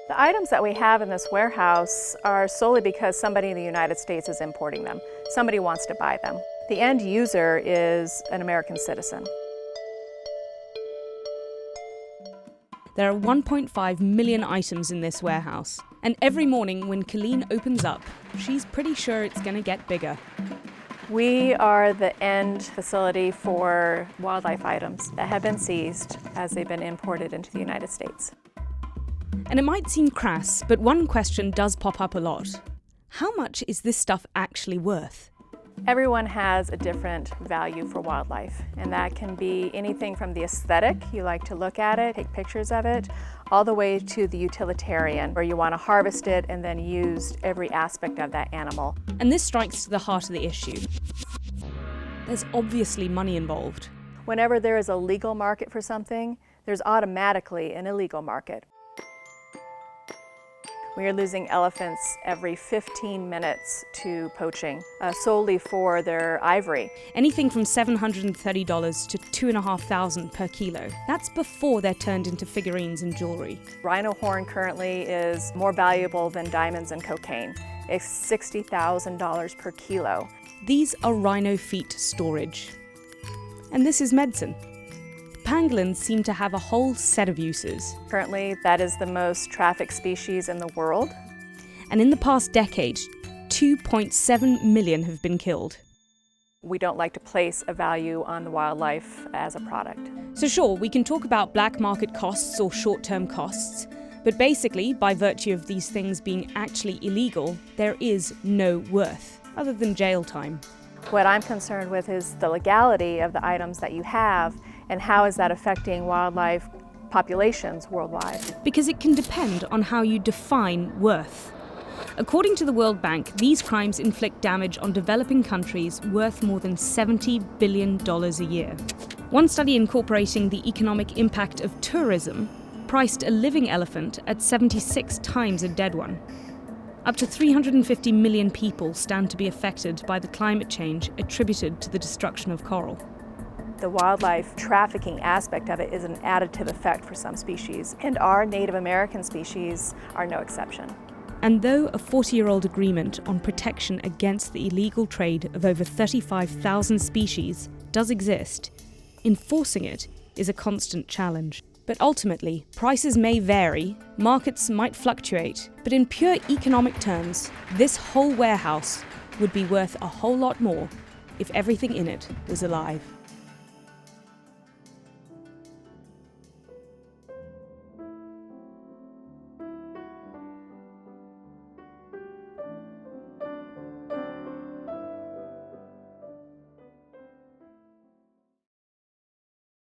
The items that we have in this warehouse are solely because somebody in the United States is importing them. Somebody wants to buy them. The end user is an American citizen. There are 1.5 million items in this warehouse, and every morning when Colleen opens up, she's pretty sure it's going to get bigger. We are the end facility for wildlife items that have been seized as they've been imported into the United States. And it might seem crass, but one question does pop up a lot. How much is this stuff actually worth? Everyone has a different value for wildlife, and that can be anything from the aesthetic, you like to look at it, take pictures of it, all the way to the utilitarian, where you want to harvest it and then use every aspect of that animal. And this strikes to the heart of the issue. There's obviously money involved. Whenever there is a legal market for something, there's automatically an illegal market. We are losing elephants every 15 minutes to poaching, solely for their ivory. Anything from $730 to $2,500 per kilo. That's before they're turned into figurines and jewelry. Rhino horn currently is more valuable than diamonds and cocaine. It's $60,000 per kilo. These are rhino feet storage. And this is medicine. Pangolins seem to have a whole set of uses. Currently, that is the most trafficked species in the world. And in the past decade, 2.7 million have been killed. We don't like to place a value on the wildlife as a product. So sure, we can talk about black market costs or short-term costs, but basically, by virtue of these things being actually illegal, there is no worth, other than jail time. What I'm concerned with is the legality of the items that you have, and how is that affecting wildlife populations worldwide? Because it can depend on how you define worth. According to the World Bank, these crimes inflict damage on developing countries worth more than $70 billion a year. One study incorporating the economic impact of tourism priced a living elephant at 76 times a dead one. Up to 350 million people stand to be affected by the climate change attributed to the destruction of coral. The wildlife trafficking aspect of it is an additive effect for some species, and our Native American species are no exception. And though a 40-year-old agreement on protection against the illegal trade of over 35,000 species does exist, enforcing it is a constant challenge. But ultimately, prices may vary, markets might fluctuate, but in pure economic terms, this whole warehouse would be worth a whole lot more if everything in it was alive.